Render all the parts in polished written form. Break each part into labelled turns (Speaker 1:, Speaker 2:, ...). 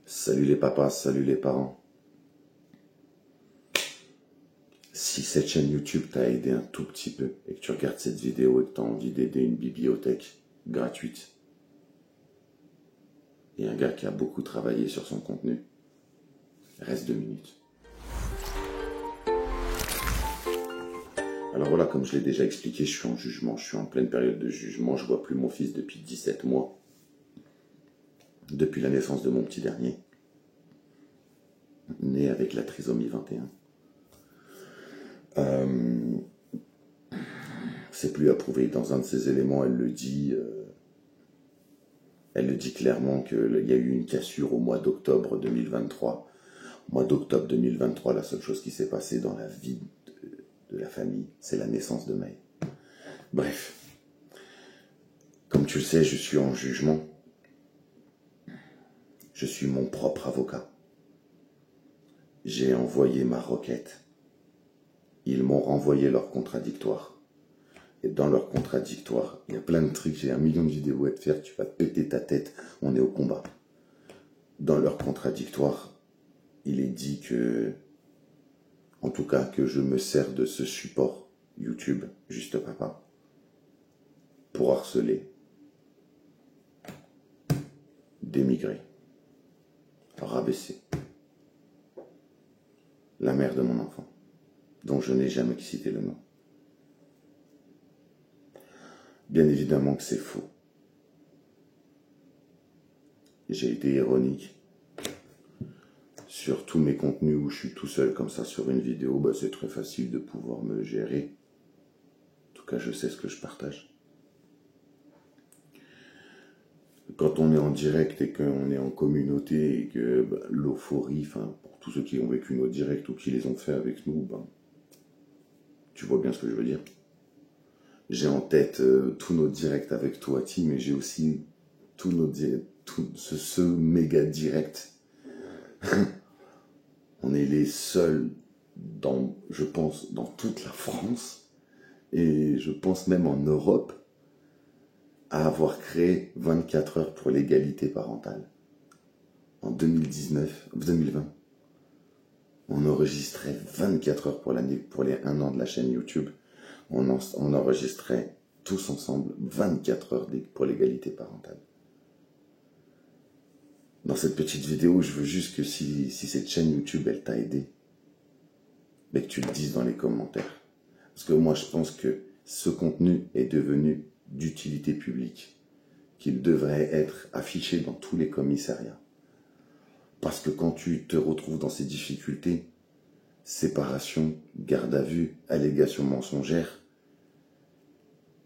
Speaker 1: Salut les papas, salut les parents. Si cette chaîne YouTube t'a aidé un tout petit peu et que tu regardes cette vidéo et que tu as envie d'aider une bibliothèque gratuite et un gars qui a beaucoup travaillé sur son contenu, reste 2 minutes. Alors voilà, comme je l'ai déjà expliqué, je suis en jugement, je suis en pleine période de jugement, je vois plus mon fils depuis 17 mois, depuis la naissance de mon petit dernier, né avec la trisomie 21. C'est plus approuvé. Dans un de ses éléments, elle le dit clairement qu'il y a eu une cassure au mois d'octobre 2023. Au mois d'octobre 2023, la seule chose qui s'est passée dans la vie de la famille, c'est la naissance de May. Bref, comme tu le sais, je suis en jugement. Je suis mon propre avocat. J'ai envoyé ma requête. Ils m'ont renvoyé leur contradictoire. Et dans leur contradictoire, il y a plein de trucs, j'ai 1 million de vidéos à te faire, tu vas te péter ta tête, on est au combat. Dans leur contradictoire, il est dit que, en tout cas, que je me sers de ce support YouTube, Juste Papa, pour harceler, démigrer, rabaisser la mère de mon enfant, dont je n'ai jamais cité le nom. Bien évidemment que c'est faux. J'ai été ironique. Sur tous mes contenus où je suis tout seul comme ça sur une vidéo, c'est très facile de pouvoir me gérer. En tout cas, je sais ce que je partage. Quand on est en direct et qu'on est en communauté et que l'euphorie, pour tous ceux qui ont vécu nos directs ou qui les ont fait avec nous, tu vois bien ce que je veux dire. J'ai en tête tous nos directs avec toi, Tim, mais j'ai aussi ce méga direct. On est les seuls, je pense, dans toute la France, et je pense même en Europe, à avoir créé 24 heures pour l'égalité parentale. En 2020, on enregistrait 24 heures pour les 1 an de la chaîne YouTube. On enregistrait tous ensemble 24 heures pour l'égalité parentale. Dans cette petite vidéo, je veux juste que si cette chaîne YouTube, elle t'a aidé, mais que tu le dises dans les commentaires. Parce que moi, je pense que ce contenu est devenu d'utilité publique, qu'il devrait être affiché dans tous les commissariats. Parce que quand tu te retrouves dans ces difficultés, séparation, garde à vue, allégation mensongère,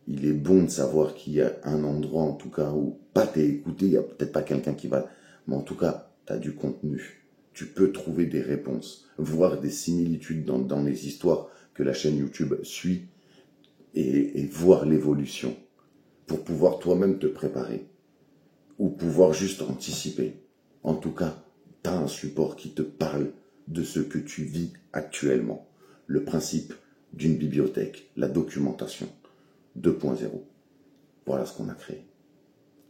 Speaker 1: il est bon de savoir qu'il y a un endroit, en tout cas, où pas t'es écouté, il n'y a peut-être pas quelqu'un qui va... Mais en tout cas, tu as du contenu. Tu peux trouver des réponses, voir des similitudes dans les histoires que la chaîne YouTube suit et voir l'évolution pour pouvoir toi-même te préparer ou pouvoir juste anticiper. En tout cas, tu as un support qui te parle de ce que tu vis actuellement. Le principe d'une bibliothèque, la documentation 2.0. Voilà ce qu'on a créé,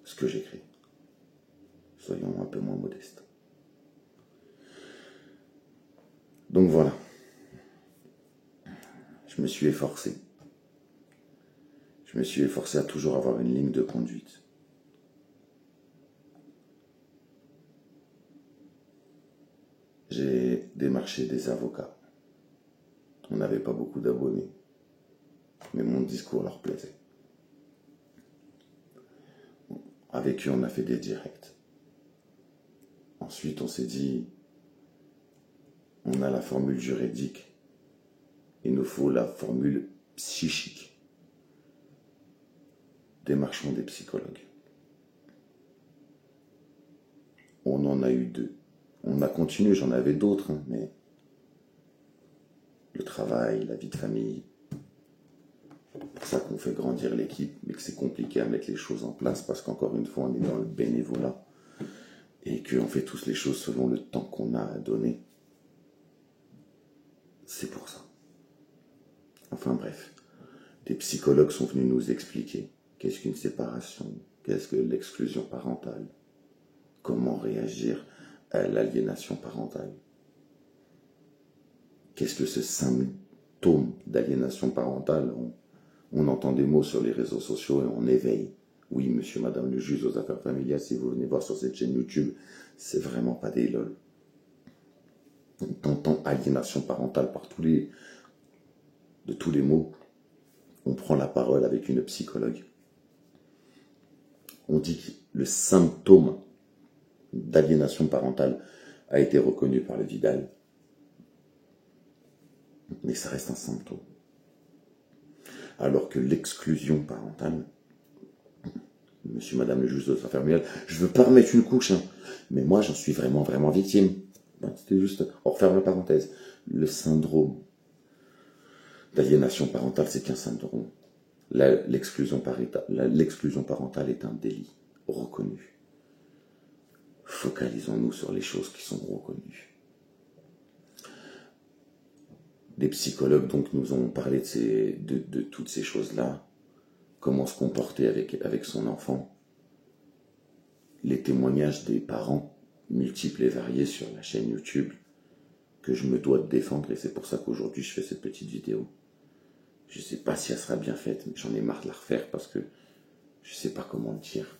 Speaker 1: ce que j'ai créé. Soyons un peu moins modestes. Donc voilà. Je me suis efforcé. Je me suis efforcé à toujours avoir une ligne de conduite. J'ai démarché des avocats. On n'avait pas beaucoup d'abonnés, mais mon discours leur plaisait. Avec eux, on a fait des directs. Ensuite, on s'est dit, on a la formule juridique, il nous faut la formule psychique. Démarchons des psychologues. On en a eu 2. On a continué, j'en avais d'autres, mais le travail, la vie de famille, c'est pour ça qu'on fait grandir l'équipe, mais que c'est compliqué à mettre les choses en place, parce qu'encore une fois, on est dans le bénévolat, et qu'on fait tous les choses selon le temps qu'on a à donner. C'est pour ça. Enfin bref, des psychologues sont venus nous expliquer qu'est-ce qu'une séparation, qu'est-ce que l'exclusion parentale, comment réagir à l'aliénation parentale. Qu'est-ce que ce symptôme d'aliénation parentale? On entend des mots sur les réseaux sociaux et on éveille. Oui, monsieur, madame le juge aux affaires familiales, si vous venez voir sur cette chaîne YouTube, c'est vraiment pas des lol. On entend aliénation parentale de tous les mots. On prend la parole avec une psychologue. On dit que le symptôme d'aliénation parentale a été reconnu par le Vidal. Mais ça reste un symptôme. Alors que l'exclusion parentale, monsieur, madame le juge aux affaires familiales, je veux pas remettre une couche, hein, mais moi j'en suis vraiment, vraiment victime. C'était juste, on referme la parenthèse. Le syndrome d'aliénation parentale, c'est qu'un syndrome. L'exclusion parentale est un délit reconnu. Focalisons-nous sur les choses qui sont reconnues. Des psychologues donc nous ont parlé de toutes ces choses-là, comment se comporter avec son enfant, les témoignages des parents multiples et variés sur la chaîne YouTube que je me dois de défendre, et c'est pour ça qu'aujourd'hui je fais cette petite vidéo. Je ne sais pas si elle sera bien faite, mais j'en ai marre de la refaire parce que je ne sais pas comment le dire.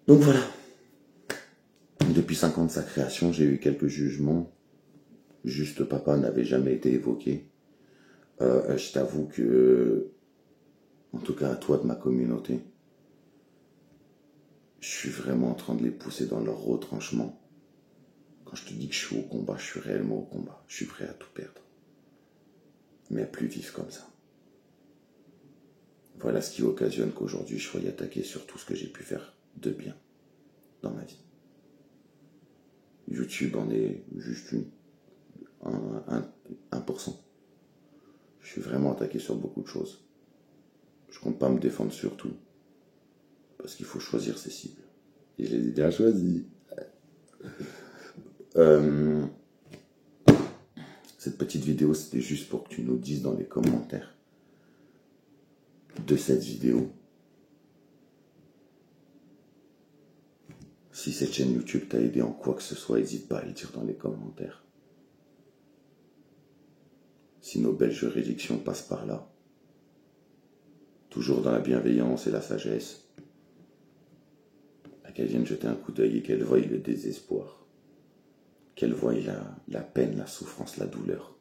Speaker 1: Donc voilà. Depuis 5 ans de sa création, j'ai eu quelques jugements. Juste papa n'avait jamais été évoqué. Je t'avoue que, en tout cas à toi de ma communauté, je suis vraiment en train de les pousser dans leur retranchement. Quand je te dis que je suis au combat, je suis réellement au combat. Je suis prêt à tout perdre. Mais à plus vivre comme ça. Voilà ce qui occasionne qu'aujourd'hui je sois attaqué sur tout ce que j'ai pu faire de bien dans ma vie. YouTube en est juste 1%. Je suis vraiment attaqué sur beaucoup de choses. Je compte pas me défendre sur tout. Parce qu'il faut choisir ses cibles. Et je les ai déjà choisis. Cette petite vidéo, c'était juste pour que tu nous dises dans les commentaires de cette vidéo si cette chaîne YouTube t'a aidé en quoi que ce soit, n'hésite pas à le dire dans les commentaires. Si nos belles juridictions passent par là, toujours dans la bienveillance et la sagesse, qu'elles viennent jeter un coup d'œil et qu'elles voient le désespoir, qu'elles voient la peine, la souffrance, la douleur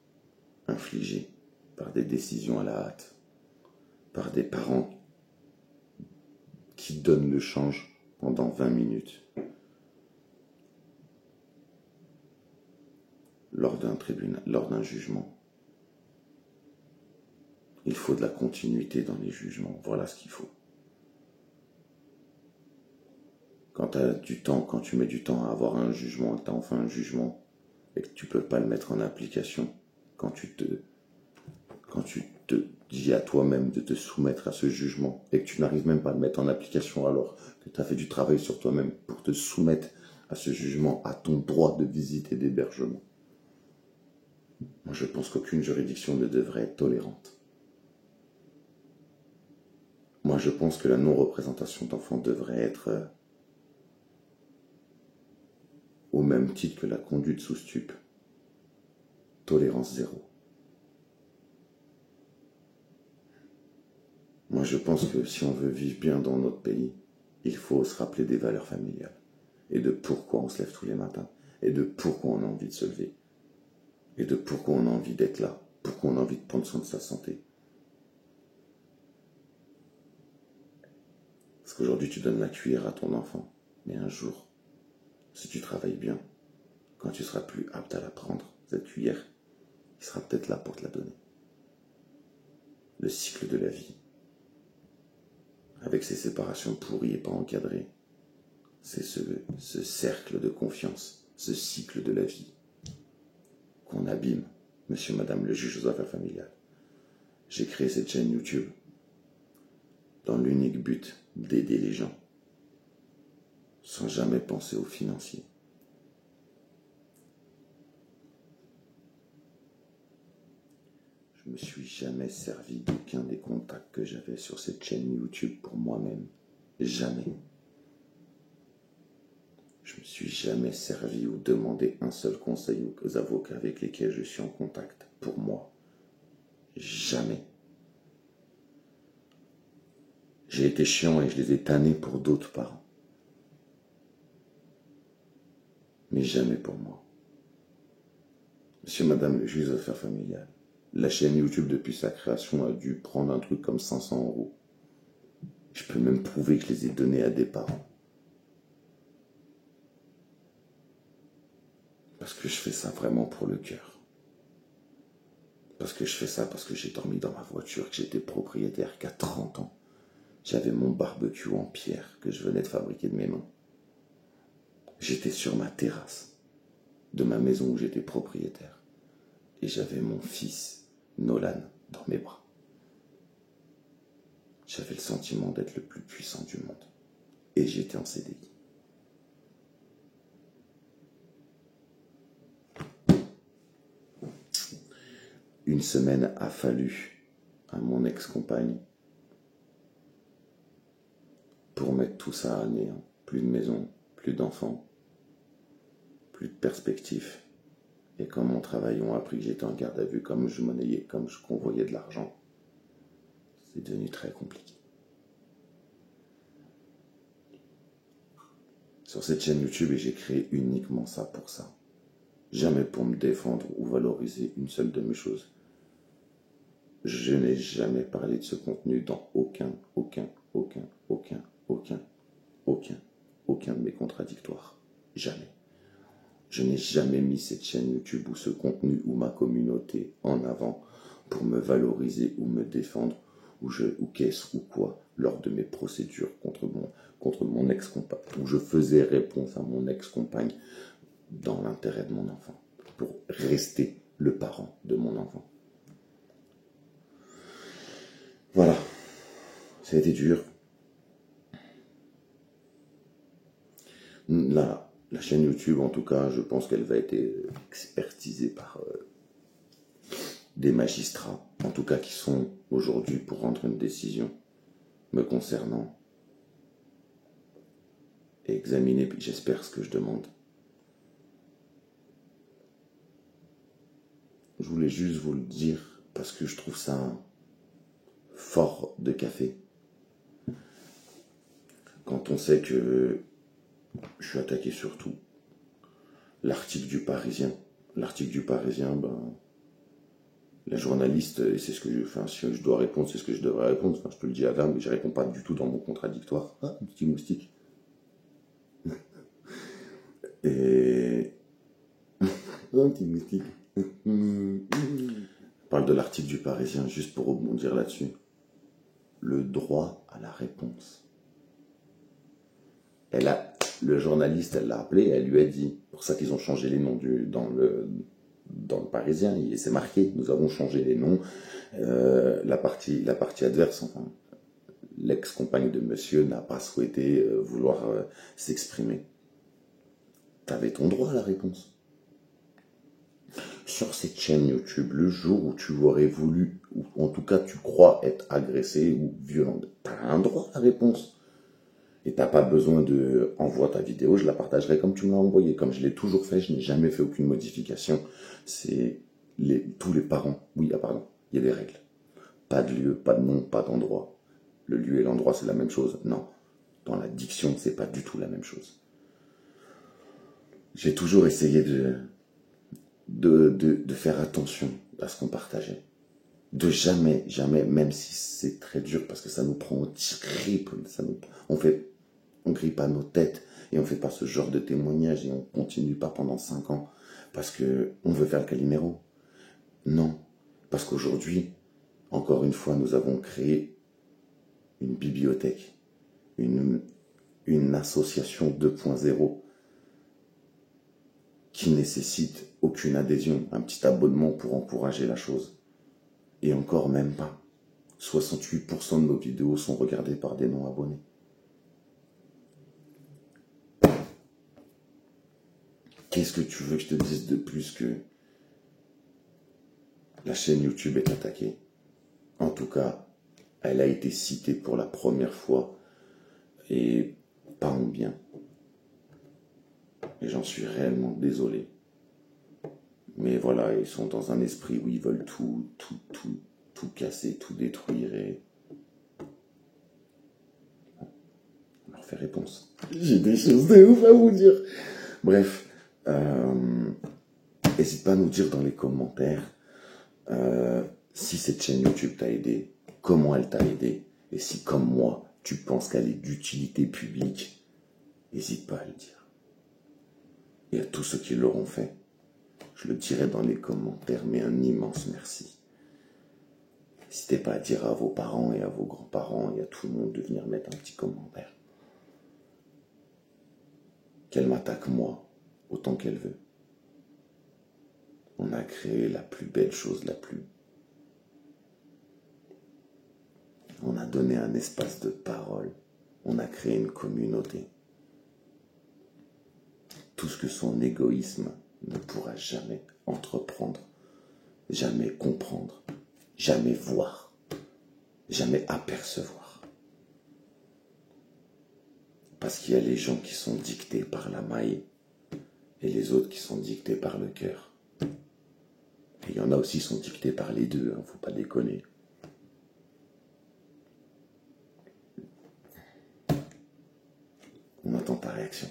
Speaker 1: infligée par des décisions à la hâte, par des parents qui donnent le change pendant 20 minutes lors d'un jugement. Il faut de la continuité dans les jugements, voilà ce qu'il faut. Quand tu mets du temps à avoir un jugement, tu as enfin un jugement, et que tu ne peux pas le mettre en application, quand tu te dis à toi-même de te soumettre à ce jugement, et que tu n'arrives même pas à le mettre en application alors que tu as fait du travail sur toi-même pour te soumettre à ce jugement, à ton droit de visite et d'hébergement. Moi, je pense qu'aucune juridiction ne devrait être tolérante. Moi, je pense que la non-représentation d'enfants devrait être au même titre que la conduite sous stupe. Tolérance zéro. Moi, je pense que si on veut vivre bien dans notre pays, il faut se rappeler des valeurs familiales et de pourquoi on se lève tous les matins et de pourquoi on a envie de se lever et de pourquoi on a envie d'être là, pourquoi on a envie de prendre soin de sa santé. Parce qu'aujourd'hui, tu donnes la cuillère à ton enfant, mais un jour, si tu travailles bien, quand tu seras plus apte à la prendre, cette cuillère, il sera peut-être là pour te la donner. Le cycle de la vie, avec ses séparations pourries et pas encadrées, c'est ce cercle de confiance, ce cycle de la vie qu'on abîme, monsieur, madame le juge aux affaires familiales. J'ai créé cette chaîne YouTube dans l'unique but d'aider les gens, sans jamais penser aux financiers. Je me suis jamais servi d'aucun des contacts que j'avais sur cette chaîne YouTube pour moi-même. Jamais. Je me suis jamais servi ou demandé un seul conseil aux avocats avec lesquels je suis en contact. Pour moi, jamais. J'ai été chiant et je les ai tannés pour d'autres parents. Mais jamais pour moi. Monsieur, madame le juge aux affaires familiales, la chaîne YouTube depuis sa création a dû prendre un truc comme 500 euros. Je peux même prouver que je les ai donnés à des parents. Parce que je fais ça vraiment pour le cœur. Parce que je fais ça parce que j'ai dormi dans ma voiture, que j'étais propriétaire, qu'à 30 ans, j'avais mon barbecue en pierre que je venais de fabriquer de mes mains. J'étais sur ma terrasse de ma maison où j'étais propriétaire. Et j'avais mon fils, Nolan, dans mes bras. J'avais le sentiment d'être le plus puissant du monde. Et j'étais en CDI. Une semaine a fallu à mon ex-compagne pour mettre tout ça à néant. Plus de maison, plus d'enfants, plus de perspectives. Et quand mon travail ont appris que j'étais en garde à vue, comme je monnayais, comme je convoyais de l'argent, c'est devenu très compliqué. Sur cette chaîne YouTube, j'ai créé uniquement ça pour ça. Jamais pour me défendre ou valoriser une seule de mes choses. Je n'ai jamais parlé de ce contenu dans aucun de mes contradictoires. Jamais. Je n'ai jamais mis cette chaîne YouTube ou ce contenu ou ma communauté en avant pour me valoriser ou me défendre ou qu'est-ce ou quoi lors de mes procédures contre mon ex-compagne, où je faisais réponse à mon ex-compagne dans l'intérêt de mon enfant, pour rester le parent de mon enfant. Voilà, ça a été dur. La chaîne YouTube, en tout cas, je pense qu'elle va être expertisée par des magistrats, en tout cas qui sont aujourd'hui pour rendre une décision me concernant et examiner, puis j'espère ce que je demande. Je voulais juste vous le dire parce que je trouve ça fort de café. Quand on sait que je suis attaqué sur tout. L'article du Parisien, la journaliste, et c'est ce que si je dois répondre, c'est ce que je devrais répondre. Enfin, je peux le dire à l'âme, mais je réponds pas du tout dans mon contradictoire. Ah, un petit moustique. Et un petit moustique. Je parle de l'article du Parisien, juste pour rebondir là-dessus. Le droit à la réponse. Le journaliste, elle l'a appelé, elle lui a dit, pour ça qu'ils ont changé les noms dans le Parisien, c'est marqué, nous avons changé les noms, la partie adverse, enfin, l'ex-compagne de monsieur n'a pas souhaité vouloir s'exprimer. T'avais ton droit à la réponse. Sur cette chaîne YouTube, le jour où tu aurais voulu, ou en tout cas tu crois être agressé ou violent, t'as un droit à la réponse. Et t'as pas besoin de envoie ta vidéo, je la partagerai comme tu me l'as envoyé, comme je l'ai toujours fait, je n'ai jamais fait aucune modification. C'est tous les parents. Oui, pardon, il y a des règles. Pas de lieu, pas de nom, pas d'endroit. Le lieu et l'endroit, c'est la même chose. Non. Dans la diction, c'est pas du tout la même chose. J'ai toujours essayé de faire attention à ce qu'on partageait. De jamais, même si c'est très dur parce que ça nous prend au triple, on grille pas nos têtes et on fait pas ce genre de témoignage et on continue pas pendant 5 ans parce que on veut faire le Calimero. Non, parce qu'aujourd'hui, encore une fois, nous avons créé une bibliothèque, une association 2.0 qui nécessite aucune adhésion, un petit abonnement pour encourager la chose. Et encore même pas. 68% de nos vidéos sont regardées par des non-abonnés. Qu'est-ce que tu veux que je te dise de plus que la chaîne YouTube est attaquée? En tout cas, elle a été citée pour la première fois et pas en bien. Et j'en suis réellement désolé. Mais voilà, ils sont dans un esprit où ils veulent tout casser, tout détruire et... On leur fait réponse. J'ai des choses de ouf à vous dire. Bref, n'hésite pas à nous dire dans les commentaires si cette chaîne YouTube t'a aidé, comment elle t'a aidé, et si comme moi, tu penses qu'elle est d'utilité publique, n'hésite pas à le dire. Et à tous ceux qui l'auront fait, je le dirai dans les commentaires, mais un immense merci. N'hésitez pas à dire à vos parents et à vos grands-parents et à tout le monde de venir mettre un petit commentaire. Qu'elle m'attaque moi, autant qu'elle veut. On a créé la plus belle chose, On a donné un espace de parole. On a créé une communauté. Tout ce que son égoïsme ne pourra jamais entreprendre, jamais comprendre, jamais voir, jamais apercevoir. Parce qu'il y a les gens qui sont dictés par la maille et les autres qui sont dictés par le cœur. Et il y en a aussi qui sont dictés par les deux, hein, faut pas déconner. On attend ta réaction.